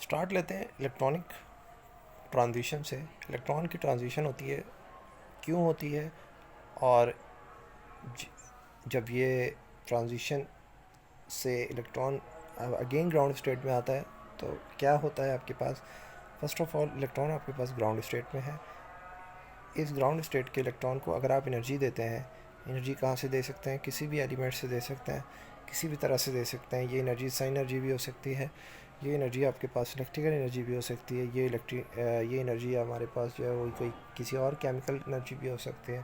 Start लेते हैं electronic transition से। इलेक्ट्रॉन की ट्रांजिशन होती है, क्यों होती है, और जब ये ट्रांजिशन से इलेक्ट्रॉन अगेन ग्राउंड स्टेट में आता है तो क्या होता है आपके पास। फर्स्ट ऑफ ऑल, इलेक्ट्रॉन आपके पास ग्राउंड स्टेट में है। इस ग्राउंड स्टेट के इलेक्ट्रॉन को अगर आप एनर्जी देते हैं, एनर्जी कहाँ से दे सकते हैं, किसी भी एलिमेंट से दे सकते हैं, किसी भी तरह से दे सकते हैं। ये एनर्जी साइन एनर्जी भी हो सकती है, ये एनर्जी आपके पास इलेक्ट्रिकल एनर्जी भी हो सकती है, ये एनर्जी हमारे पास जो है वो कोई किसी और केमिकल एनर्जी भी हो सकती है।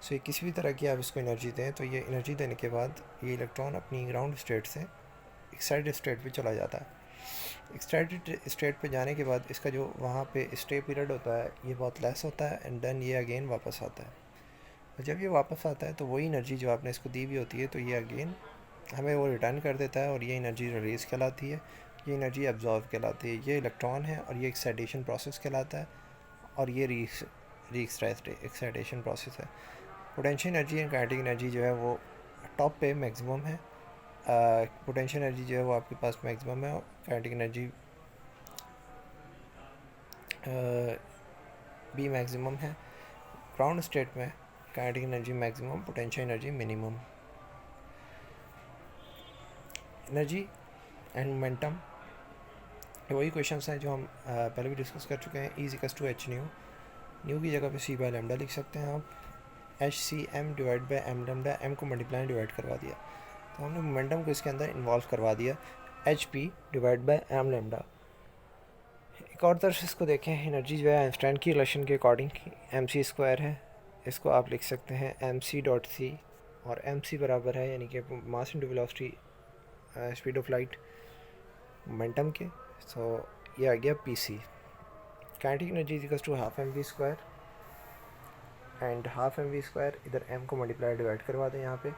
सो ये किसी भी तरह की आप इसको एनर्जी दें तो ये एनर्जी देने के बाद ये इलेक्ट्रॉन अपनी ग्राउंड स्टेट से एक्साइटेड स्टेट पे चला जाता है। एक्साइटेड स्टेट पे जाने के बाद इसका जो वहाँ पे स्टे पीरियड होता है ये बहुत लेस होता है, एंड देन ये अगेन वापस आता है। और जब ये वापस आता है तो वही एनर्जी जो आपने इसको दी हुई होती है तो ये अगेन हमें वो रिटर्न कर देता है, और ये एनर्जी रिलीज़ कहलाती है, ये एनर्जी एब्जॉर्व कहलाती है। ये इलेक्ट्रॉन है और ये एक्साइटेशन प्रोसेस कहलाता है, और ये री एक्साइटेशन प्रोसेस है। Potential energy and kinetic energy जो है वो टॉप पे मैक्सिमम है। पोटेंशियल एनर्जी जो है वो आपके पास मैक्सिमम है, और काइनेटिक एनर्जी भी मैक्सिमम है। ग्राउंड स्टेट में kinetic energy maximum, potential energy minimum. Energy and momentum वही क्वेश्चंस हैं जो हम पहले भी डिस्कस कर चुके हैं। Is equals to H nu, nu की जगह पे सी बाय लैम्डा लिख सकते हैं आप। H C M divide by M lambda, M को मल्टीप्लाई डिवाइड करवा दिया तो हमने मोमेंटम को इसके अंदर इन्वॉल्व करवा दिया, H P divide by M lambda. एक और तरफ से इसको देखें, एनर्जी जो है आइंस्टाइन की रिलेशन के अकॉर्डिंग एम सी स्क्वायर है, इसको आप लिख सकते हैं एम सी डॉट सी, और एम सी बराबर है यानी कि mass into velocity speed of light momentum के। सो ये आ गया P C. Kinetic energy is equals to half M V square, and half M V square इधर एम को मल्टीप्लाई डिवाइड करवा दें। यहाँ पे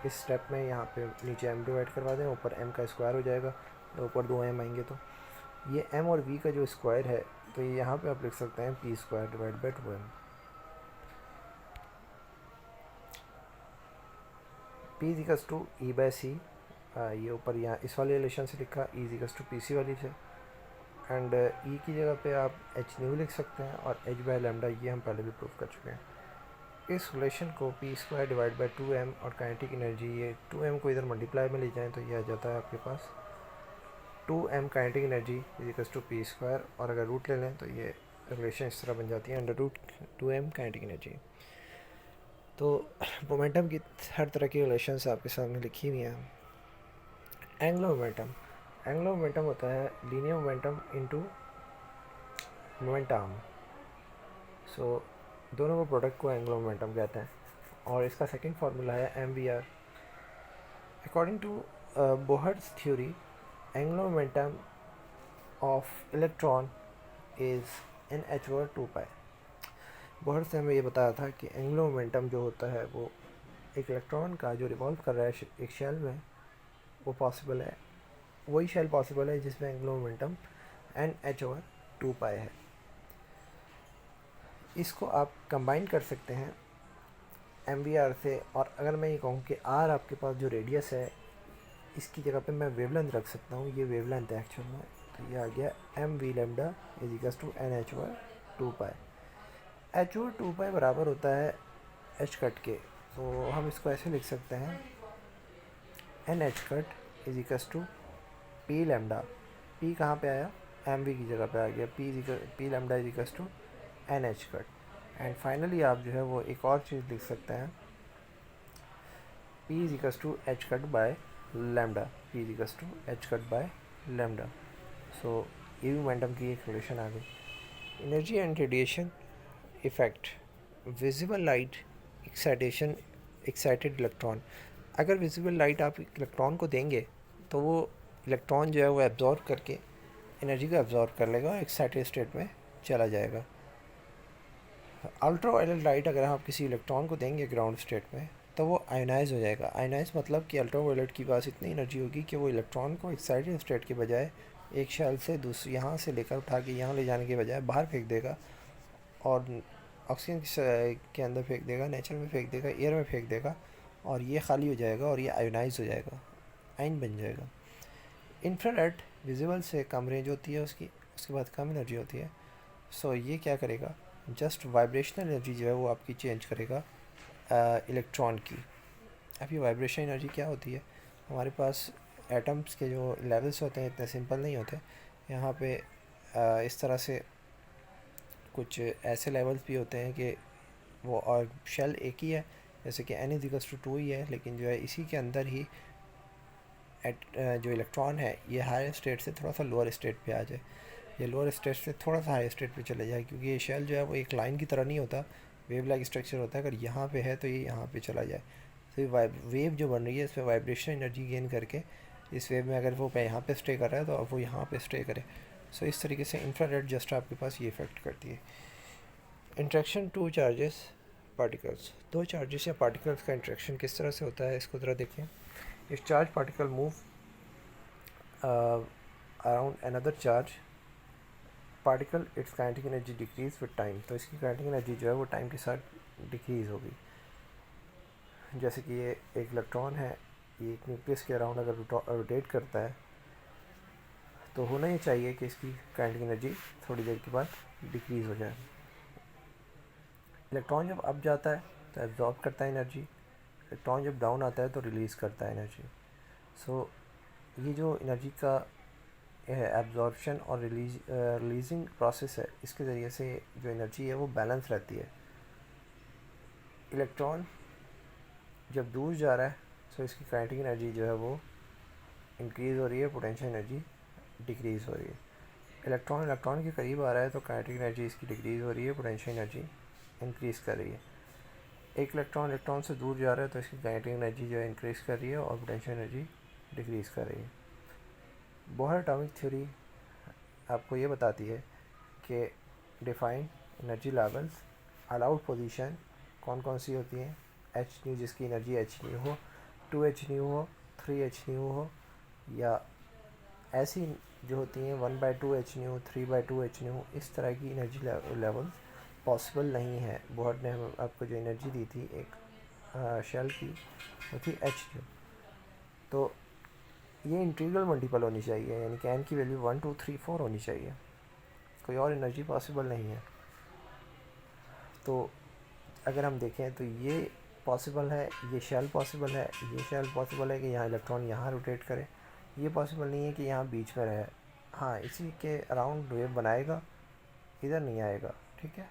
इस स्टेप में यहाँ पे नीचे एम डिवाइड करवा दें, ऊपर एम का स्क्वायर हो जाएगा, ऊपर दो एम आएंगे तो ये एम और वी का जो स्क्वायर है तो ये यहाँ पे आप लिख सकते हैं P square divide by 2m। P is equals to E by C, ये ऊपर यहाँ इस वाले रिलेशन से लिखा, E is equals to P C वाली से, एंड ई की जगह पे आप एच न्यू लिख सकते हैं, और एच बाई लैम्डा ये हम पहले भी प्रूव कर चुके हैं। इस रिलेशन को P square divide by 2m और काइनेटिक एनर्जी, ये 2m को इधर मल्टीप्लाई में ले जाएँ तो ये आ जाता है आपके पास 2m kinetic energy is equals to P square, और अगर रूट ले लें तो ये रिलेशन इस तरह बन जाती है under root 2m kinetic energy. तो मोमेंटम की हर तरह की रिलेशंस आपके सामने लिखी हुई हैं। एंगुलर मोमेंटम, एंगुलर मोमेंटम होता है linear momentum into moment arm. So दोनों को प्रोडक्ट को एंगुलर मोमेंटम कहते हैं, और इसका सेकंड फार्मूला है M V R. According to Bohr's theory, angular momentum of electron is in h over 2 pi। Bohr से हमें ये बताया था कि एंगुलर मोमेंटम जो होता है वो एक इलेक्ट्रॉन का जो रिवॉल्व कर रहा है एक शेल में वो पॉसिबल है, वही शेल पॉसिबल है जिसमें angular momentum N H over 2 pi है। इसको आप कंबाइन कर सकते हैं एम वी आर से, और अगर मैं ये कहूँ कि आर आपके पास जो रेडियस है इसकी जगह पे मैं वेवलेंथ रख सकता हूँ, ये वेवलेंथ है एक्चुअल में, तो ये आ गया M V lambda is equals to N H over 2 pi. H over 2 pi बराबर होता है एच कट के, तो हम इसको ऐसे लिख सकते हैं N H cut is equals to P lambda. P कहाँ पे आया, एम वी की जगह पे आ गया, P lambda is equals to N H cut. And finally आप जो है वो एक और चीज़ लिख सकते हैं, P is equals to H cut by lambda, P is equals to H cut by lambda. So ये भी मोमेंटम की एक रिलेशन आ गई। Energy and radiation effect, visible light excitation, excited electron. अगर विजिबल लाइट आप इलेक्ट्रॉन को देंगे तो वो इलेक्ट्रॉन जो है वो एब्जॉर्ब करके एनर्जी को एब्जॉर्ब कर लेगा और एक्साइटेड स्टेट में चला जाएगा। अल्ट्रा वायलेट लाइट अगर आप किसी इलेक्ट्रॉन को देंगे ग्राउंड स्टेट में तो वो आयोनाइज हो जाएगा। आयोनाइज मतलब कि अल्ट्रा वायलेट के पास इतनी एनर्जी होगी कि वो इलेक्ट्रॉन को एक्साइटेड स्टेट के बजाय एक शेल से दूसरी यहाँ से लेकर उठा के यहाँ ले जाने के बजाय बाहर फेंक देगा, और ऑक्सीजन के अंदर फेंक देगा, नेचर में फेंक देगा, एयर में फेंक देगा, और ये खाली हो जाएगा और ये आयोनाइज हो जाएगा, आयन बन जाएगा। इंफ्रारेड विजिबल से कम रेंज होती है उसकी, उसके बाद कम एनर्जी होती है। सो ये क्या करेगा, जस्ट वाइब्रेशनल एनर्जी जो है वो आपकी चेंज करेगा इलेक्ट्रॉन की। अब ये वाइब्रेशन एनर्जी क्या होती है, हमारे पास एटम्स के जो लेवल्स होते हैं इतने सिंपल नहीं होते। यहाँ पे इस तरह से कुछ ऐसे लेवल्स भी होते हैं कि वो, और शेल एक ही है, जैसे कि n=2 ही है, लेकिन जो है इसी के अंदर ही जो इलेक्ट्रॉन है ये हायर स्टेट से थोड़ा सा लोअर स्टेट पे आ जाए, ये लोअर स्टेट से थोड़ा सा हाई स्टेट पे चले जाए, क्योंकि ये शेल जो है वो एक लाइन की तरह नहीं होता, वेव लाइक स्ट्रक्चर होता है। अगर यहाँ पे है तो ये यहाँ पे चला जाए, तो ये वेव जो बन रही है इस पर वाइब्रेशन एनर्जी गेन करके इस वेव में अगर वो यहाँ पे स्टे कर रहा है तो अब वो यहाँ पे स्टे करे। सो इस तरीके से इंफ्रारेड जस्ट आपके पास ये इफेक्ट करती है। इंट्रैक्शन टू चार्जेस पार्टिकल्स, दो चार्जेस या पार्टिकल्स का इंट्रैक्शन किस तरह से होता है इसको ज़रा देखें। If charge particle move around another charge particle, it's kinetic energy decrease with time, तो इसकी काइनेटिक एनर्जी जो है वो टाइम के साथ डिक्रीज होगी। जैसे कि ये एक इलेक्ट्रॉन है, ये एक न्यूक्लियस के अराउंड अगर रोटेट करता है तो होना ही चाहिए कि इसकी काइनेटिक एनर्जी थोड़ी देर के बाद डिक्रीज़ हो जाए। इलेक्ट्रॉन जब अप जाता है तो एब्जॉर्ब करता है एनर्जी, इलेक्ट्रॉन जब डाउन आता है तो रिलीज़ करता है एनर्जी। सो ये जो एनर्जी का एब्जॉर्प्शन और रिलीजिंग प्रोसेस है, इसके ज़रिए से जो एनर्जी है वो बैलेंस रहती है। इलेक्ट्रॉन जब दूर जा रहा है तो इसकी काइनेटिक एनर्जी जो है वो इंक्रीज़ हो रही है, पोटेंशियल एनर्जी डिक्रीज़ हो रही है। इलेक्ट्रॉन के करीब आ रहा है तो काइनेटिक एनर्जी इसकी डिक्रीज़ हो रही है, पोटेंशियल एनर्जी इंक्रीज़ कर रही है। एक इलेक्ट्रॉन से दूर जा रहा है तो इसकी काइनेटिक एनर्जी जो है इंक्रीज़ कर रही है और पोटेंशियल एनर्जी डिक्रीज़ कर रही है। बोहर एटॉमिक थ्योरी आपको ये बताती है कि define energy levels, allowed position कौन कौन सी होती हैं, एच न्यू जिसकी एनर्जी एच न्यू हो, 2h न्यू हो, 3h न्यू हो, या ऐसी जो होती हैं 1/2h न्यू, 3/2h न्यू, इस तरह की एनर्जी लेवल्स पॉसिबल नहीं है। बोहर ने हम आपको जो एनर्जी दी थी एक शेल की वो थी एच न्यू, तो ये इंटीग्रल मल्टीपल होनी चाहिए, यानी कि n की वैल्यू 1 2 3 4 होनी चाहिए, कोई और एनर्जी पॉसिबल नहीं है। तो अगर हम देखें तो ये पॉसिबल है, ये शेल पॉसिबल है, ये शेल पॉसिबल है कि यहाँ इलेक्ट्रॉन यहाँ रोटेट करे, ये पॉसिबल नहीं है कि यहाँ बीच में रहे। हाँ, इसी के अराउंड वेव बनाएगा, इधर नहीं आएगा, ठीक है।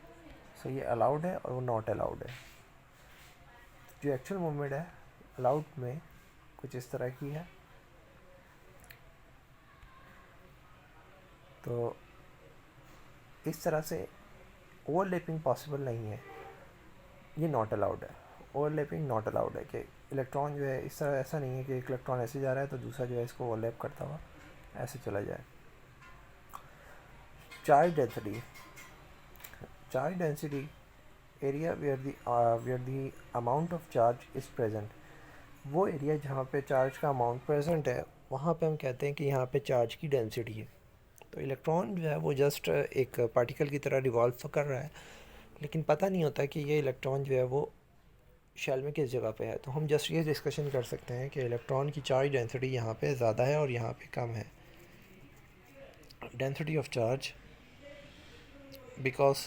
सो ये अलाउड है और वो नॉट अलाउड है। जो एक्चुअल मूवमेंट है अलाउड में कुछ इस तरह की है, तो इस तरह से ओवरलैपिंग पॉसिबल नहीं है, ये नॉट अलाउड है। ओवरलैपिंग नॉट अलाउड है कि इलेक्ट्रॉन जो है इस तरह, ऐसा नहीं है कि एक इलेक्ट्रॉन ऐसे जा रहा है तो दूसरा जो है इसको ओवरलैप करता हुआ ऐसे चला जाए। Charge density, charge density area where the amount of charge is present, वो एरिया जहाँ पे चार्ज का अमाउंट प्रेजेंट है वहाँ पे हम कहते हैं कि यहाँ पे चार्ज की डेंसिटी है। तो इलेक्ट्रॉन जो है वो जस्ट एक पार्टिकल की तरह रिवॉल्व तो कर रहा है, लेकिन पता नहीं होता कि ये इलेक्ट्रॉन जो है वो शेल में किस जगह पे है। तो हम जस्ट ये डिस्कशन कर सकते हैं कि इलेक्ट्रॉन की चार्ज डेंसिटी यहाँ पे ज़्यादा है और यहाँ पे कम है। डेंसिटी ऑफ चार्ज, बिकॉज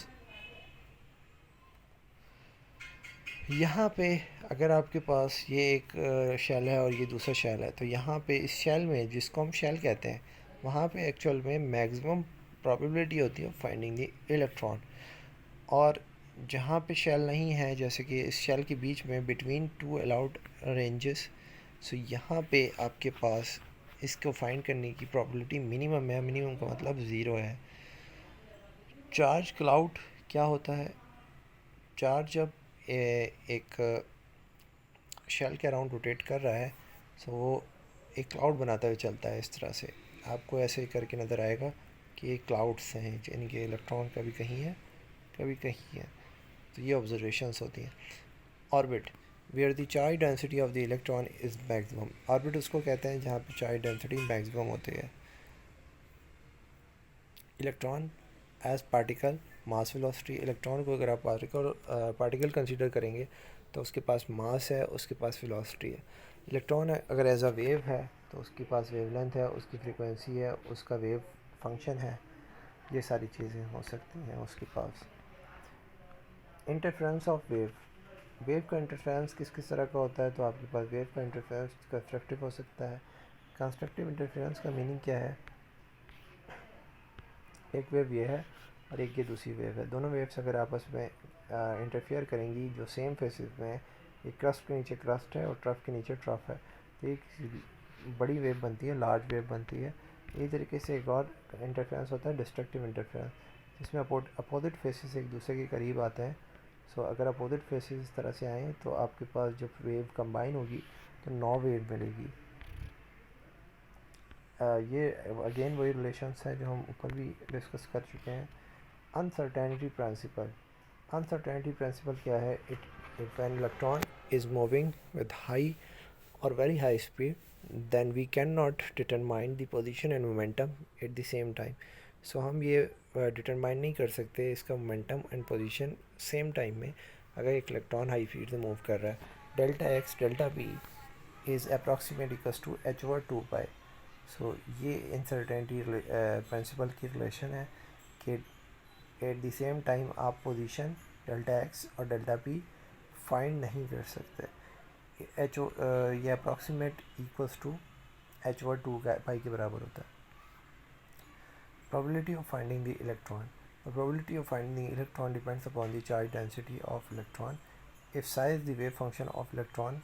यहाँ पे अगर आपके पास ये एक शेल है और ये दूसरा शेल है, तो यहाँ पे इस शेल में, जिसको हम शेल कहते हैं, वहाँ पे एक्चुअल में मैक्सिमम प्रोबेबिलिटी होती है फाइंडिंग द इलेक्ट्रॉन। और जहाँ पे शेल नहीं है, जैसे कि इस शेल के बीच में बिटवीन टू अलाउड रेंजेस, सो यहाँ पे आपके पास इसको फाइंड करने की प्रोबेबिलिटी मिनिमम है। मिनिमम का मतलब ज़ीरो है। चार्ज क्लाउड क्या होता है, चार्ज जब एक शेल के अराउंड रोटेट कर रहा है तो वो एक क्लाउड बनाता हुआ चलता है। इस तरह से आपको ऐसे करके नज़र आएगा कि ये क्लाउड्स हैं, यानी कि इलेक्ट्रॉन कभी कहीं है कभी कहीं है। तो ये ऑब्जर्वेशंस होती हैं। Orbit, where the charge density of the electron is maximum, orbit उसको कहते हैं जहाँ पे चार्ज डेंसिटी मैक्सिमम होती है। इलेक्ट्रॉन एज पार्टिकल, मास वेलोसिटी, इलेक्ट्रॉन को अगर आप पार्टिकल कंसीडर करेंगे तो उसके पास मास है, उसके पास वेलोसिटी है। इलेक्ट्रॉन अगर एज अ वेव है तो उसके पास वेवलेंथ है, उसकी फ्रीक्वेंसी है, उसका वेव फंक्शन है, ये सारी चीज़ें हो सकती हैं उसके पास। इंटरफेरेंस ऑफ वेव, वेव का इंटरफेरेंस किस किस तरह का होता है? तो आपके पास वेव का इंटरफेरेंस कंस्ट्रक्टिव हो सकता है। कंस्ट्रक्टिव इंटरफेरेंस का मीनिंग क्या है? एक वेव ये है और एक ये दूसरी वेव है, दोनों वेव्स अगर आपस में इंटरफेयर करेंगी जो सेम फेसेस में, एक क्रस्ट के नीचे क्रस्ट है और ट्रफ के नीचे ट्रफ है, तो एक बड़ी वेव बनती है, लार्ज वेव बनती है। इसी तरीके से एक और इंटरफेरेंस होता है डिस्ट्रक्टिव इंटरफेरेंस, जिसमें अपोजिट फेसेस एक दूसरे के करीब आते हैं। सो अगर अपोजिट फेसेस इस तरह से आएँ तो आपके पास जब वेव कंबाइन होगी तो 9 वेव मिलेगी। ये अगेन वही रिलेशंस है जो हम ऊपर भी डिस्कस कर चुके हैं। अनसर्टेनिटी प्रिंसिपल, अनसर्टेनिटी प्रिंसिपल क्या है? It when electron is moving with high or very high speed, then we cannot determine the position and momentum at the same time. So हम ये डिटरमाइन नहीं कर सकते इसका momentum and position same time में अगर एक इलेक्ट्रॉन हाई स्पीड से मूव कर रहा है। Delta X delta P is approximate equals to H over 2 pi. So ये अनसर्टेनिटी प्रिंसिपल की रिलेशन है कि एट द सेम टाइम आप पोजीशन डेल्टा एक्स और डेल्टा पी फाइंड नहीं कर सकते। एच ओ ये approximate equals to H over 2 pi के बराबर होता है। Probability of finding the electron. The probability of finding the electron depends upon the charge density of electron. If psi is the wave function of electron,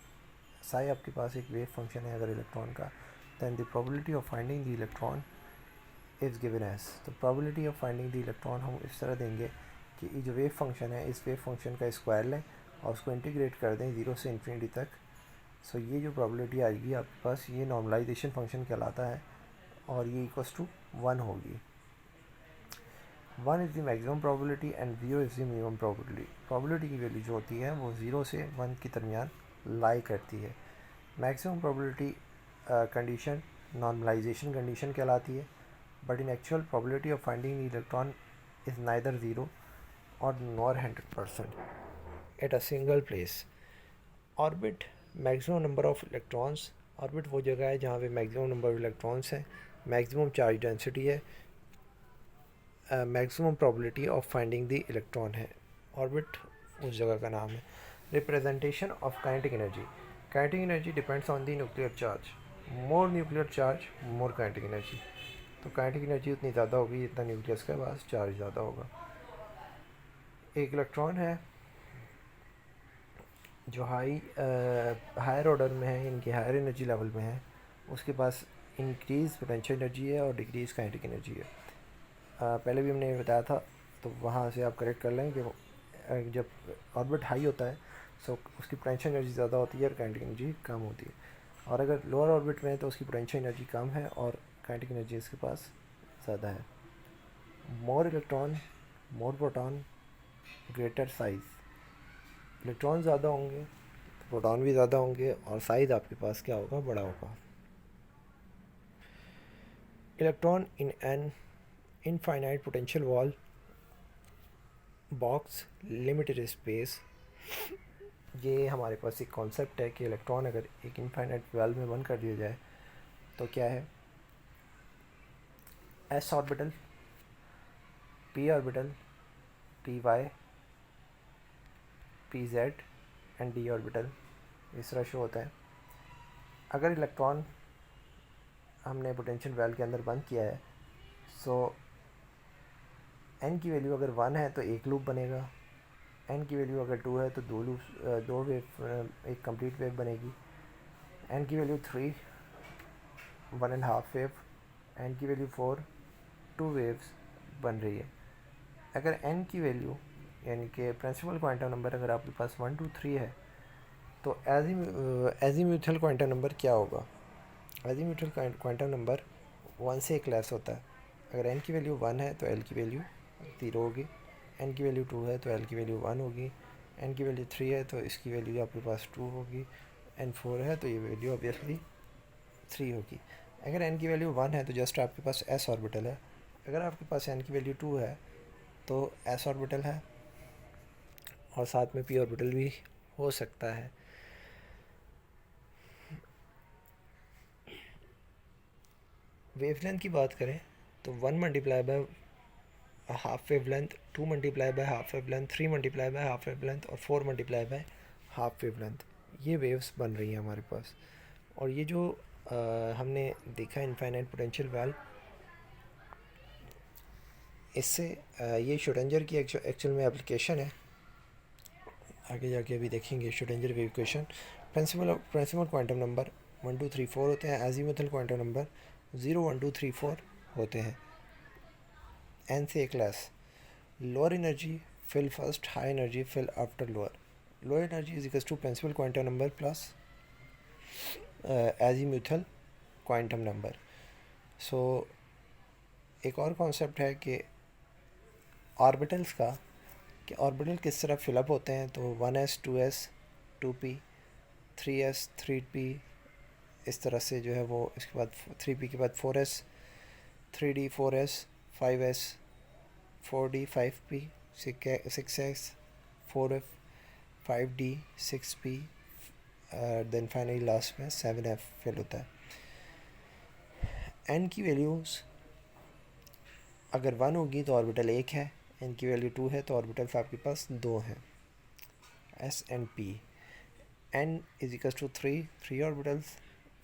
psi आपके पास एक wave function है अगर electron का, then the probability of finding the electron is given as. तो probability of finding the electron हम इस तरह देंगे कि ये जो wave function है इस wave function का स्क्वायर लें और उसको इंटीग्रेट कर दें 0 से इन्फिनिटी तक। सो ये जो probability आएगी आपके पास ये नॉर्मलाइजेशन फंक्शन कहलाता है और ये इक्वल्स टू 1 होगी। 1 is the maximum probability and 0 is the minimum probability. Probability की वैल्यू जो होती है वो 0 से 1 के दरमियान लाई करती है। Maximum probability condition normalization condition कहलाती है, but in actual probability of finding the electron is neither 0 और nor 100% at a single place. Orbit maximum number of electrons, orbit वो जगह है जहाँ पे मैक्सिमम नंबर ऑफ इलेक्ट्रॉन्स हैं, मैक्सिमम चार्ज डेंसिटी है, maximum probability of finding the electron है। Orbit उस जगह का नाम है। Representation of kinetic energy, kinetic energy depends on the nuclear charge. More nuclear charge more kinetic energy. तो kinetic energy उतनी ज़्यादा होगी जितना न्यूक्लियस के पास चार्ज ज़्यादा होगा। एक इलेक्ट्रॉन है जो हायर ऑर्डर में है, इनके हायर एनर्जी लेवल में है, उसके पास इंक्रीज़ पोटेंशियल एनर्जी है और डिक्रीज़ काइनेटिक एनर्जी है। पहले भी हमने बताया था, तो वहाँ से आप करेक्ट कर लें कि जब ऑर्बिट हाई होता है सो उसकी पोटेंशियल एनर्जी ज़्यादा होती है और काइनेटिक एनर्जी कम होती है, और अगर लोअर ऑर्बिट में है तो उसकी पोटेंशियल एनर्जी कम है और काइनेटिक एनर्जी इसके पास ज़्यादा है। मोर इलेक्ट्रॉन मोर प्रोटॉन ग्रेटर साइज़, इलेक्ट्रॉन ज़्यादा होंगे तो प्रोटॉन भी ज़्यादा होंगे और साइज़ आपके पास क्या होगा? बड़ा होगा। Electron in an infinite potential wall box limited space, ये हमारे पास एक कॉन्सेप्ट है कि इलेक्ट्रॉन अगर एक इनफाइनाइट वेल में बंद कर दिया जाए तो क्या है? S orbital, P orbital, P Y, P Z and D orbital इस तरह शो होता है। अगर इलेक्ट्रॉन हमने पोटेंशियल वेल के अंदर बंद किया है सो एन की वैल्यू अगर 1 है तो एक लूप बनेगा, एन की वैल्यू अगर 2 है तो दो वेव, एक कंप्लीट वेव बनेगी। एन की वैल्यू 3 1.5 वेव, एन की वैल्यू 4 2 वेव्स बन रही है। अगर एन की वैल्यू यानी कि प्रिंसिपल क्वांटम नंबर अगर आपके पास 1 2 3 है तो एजीम्यूथल क्वांटम नंबर क्या होगा? एजीम्यूथल क्वांटम नंबर 1 से एक लेस होता है। अगर एन की वैल्यू 1 है तो एल की वैल्यू 0 होगी, एन की वैल्यू 2 है तो एल की वैल्यू 1 होगी, एन की वैल्यू 3 है तो इसकी वैल्यू आपके पास 2 होगी, एन 4 है तो ये वैल्यू ऑब्वियसली 3 होगी। अगर एन की वैल्यू 1 है तो जस्ट आपके पास एस ऑर्बिटल है, अगर आपके पास एन की वैल्यू 2 है तो एस ऑर्बिटल है और साथ में पी ऑर्बिटल भी हो सकता है। वेवलेंथ की बात करें तो 1 multiply by half wavelength, 2 multiply by half wavelength, 3 multiply by half wavelength और 4 मल्टीप्लाई बाय हाफ वेवलेंथ, ये वेव्स बन रही हैं हमारे पास। और ये जो हमने देखा इनफाइनाइट पोटेंशियल वेल, इससे ये श्रोडिंगर की एक्चुअल में एप्लीकेशन है। आगे जाके अभी देखेंगे Schrödinger wave equation. Principal quantum number 1 2 3 4 होते हैं। एजीमुथल क्वांटम नंबर 0 1 2 3 4 होते हैं। एन से एक less. Lower energy fill first, high energy fill after lower. Lower energy is equal to principal quantum number plus azimuthal quantum number. So एक और concept है कि ऑर्बिटल्स का, कि ऑर्बिटल किस तरह फिलअप होते हैं। तो 1s 2s 2p 3s 3p, इस तरह से जो है वो, इसके बाद 3p के बाद 4s 3d 4s 5s 4d 5p 6s 4f 5d 6p, then finally last में 7f फिल होता है। n की वैल्यूज़ अगर 1 होगी तो ऑर्बिटल 1 है, n की वैल्यू 2 है तो ऑर्बिटल्स आपके पास 2 हैं, s and p। n is equal to 3 orbitals,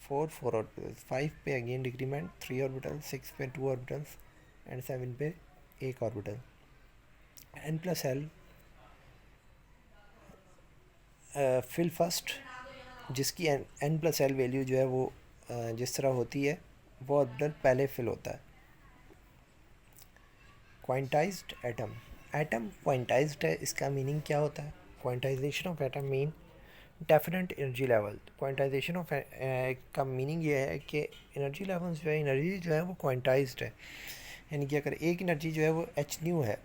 4 orbitals, 5 पे अगेन डिक्रीमेंट 3 ऑर्बिटल्स, 6 पे 2 ऑर्बिटल्स एंड 7 पे 1 orbital. n plus l fill first, जिसकी n प्लस l वैल्यू जो है वो जिस तरह होती है वो ऑर्बिटल पहले फिल होता है। क्वांटाइज्ड एटम, एटम क्वांटाइज्ड है, इसका मीनिंग क्या होता है? Quantization of atom mean definite energy level. Quantization of का मीनिंग ये है कि एनर्जी लेवल्स जो है, एनर्जी जो है वो क्वांटाइज्ड है। यानी कि अगर एक एनर्जी जो है वो एच न्यू है,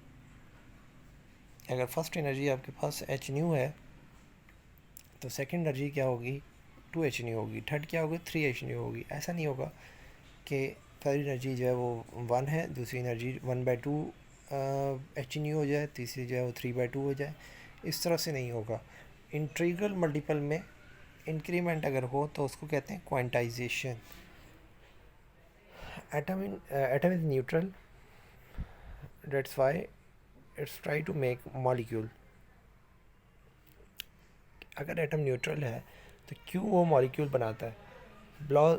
अगर फर्स्ट एनर्जी आपके पास एच न्यू है तो सेकेंड एनर्जी क्या होगी? 2h न्यू होगी, थर्ड क्या होगी? 3h न्यू होगी। ऐसा नहीं होगा कि पहली एनर्जी जो है वो 1 है, दूसरी एनर्जी 1/2 h न्यू हो जाए, तीसरी जो है वो 3/2 हो जाए। इस तरह से नहीं होगा। इंटीग्रल मल्टीपल में इंक्रीमेंट अगर हो तो उसको कहते हैं quantization. Atom is neutral, that's why it's try to make molecule. अगर एटम न्यूट्रल है तो क्यों वो मॉलिक्यूल बनाता है?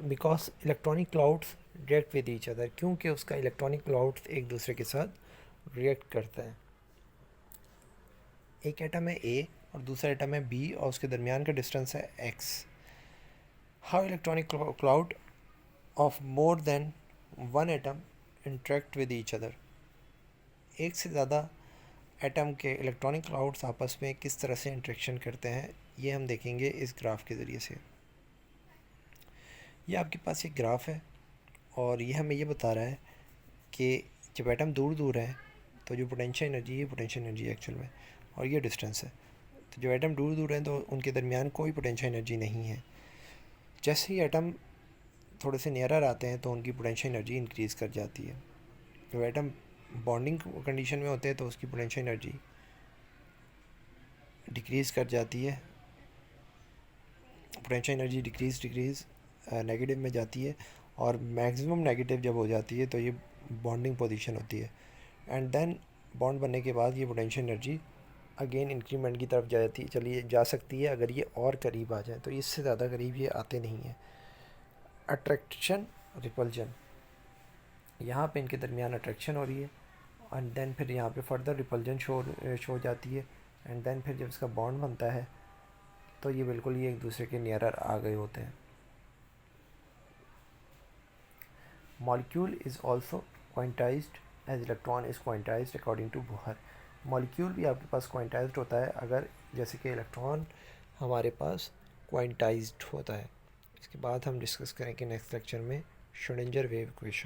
Because electronic clouds react with each other, क्योंकि उसका इलेक्ट्रॉनिक क्लाउड्स एक दूसरे के साथ रिएक्ट करते हैं। एक एटम है ए और दूसरा एटम है बी और उसके दरमियान का डिस्टेंस है x. How electronic cloud of more than one atom interact with each other. एक से ज़्यादा एटम के इलेक्ट्रॉनिक क्लाउड्स आपस में किस तरह से इंटरेक्शन करते हैं, ये हम देखेंगे इस ग्राफ के ज़रिए से। ये आपके पास एक ग्राफ है और ये हमें ये बता रहा है कि जब एटम दूर दूर हैं तो जो पोटेंशियल एनर्जी है, पोटेंशियल एनर्जी एक्चुअल में, और ये डिस्टेंस है। तो जब एटम दूर दूर हैं तो उनके दरमियान कोई पोटेंशियल एनर्जी नहीं है। जैसे ही एटम थोड़े से नियरर आते हैं तो उनकी पोटेंशियल एनर्जी इंक्रीज़ कर जाती है। जब एटम बॉन्डिंग कंडीशन में होते हैं तो उसकी पोटेंशियल एनर्जी डिक्रीज़ कर जाती है। पोटेंशियल एनर्जी डिक्रीज़ नेगेटिव में जाती है और मैक्सिमम नेगेटिव जब हो जाती है तो ये बॉन्डिंग पोजीशन होती है। एंड देन बॉन्ड बनने के बाद ये पोटेंशियल एनर्जी अगेन इंक्रीमेंट की तरफ जा सकती है अगर ये और करीब आ जाए। तो इससे ज़्यादा करीब ये आते नहीं हैं। अट्रैक्शन रिपल्जन, यहाँ पे इनके दरमियान अट्रैक्शन हो रही है एंड देन फिर यहाँ पे फर्दर रिपल्जन शो हो जाती है एंड देन फिर जब इसका बॉन्ड बनता है तो ये बिल्कुल ही एक दूसरे के नियरर आ गए होते हैं। Molecule is also quantized as electron is quantized according to Bohr. Molecule भी आपके पास क्वांटाइज्ड होता है अगर जैसे कि इलेक्ट्रॉन हमारे पास क्वांटाइज्ड होता है। इसके बाद हम डिस्कस करेंगे नेक्स्ट लेक्चर में श्रोडिंगर वेव इक्वेशन।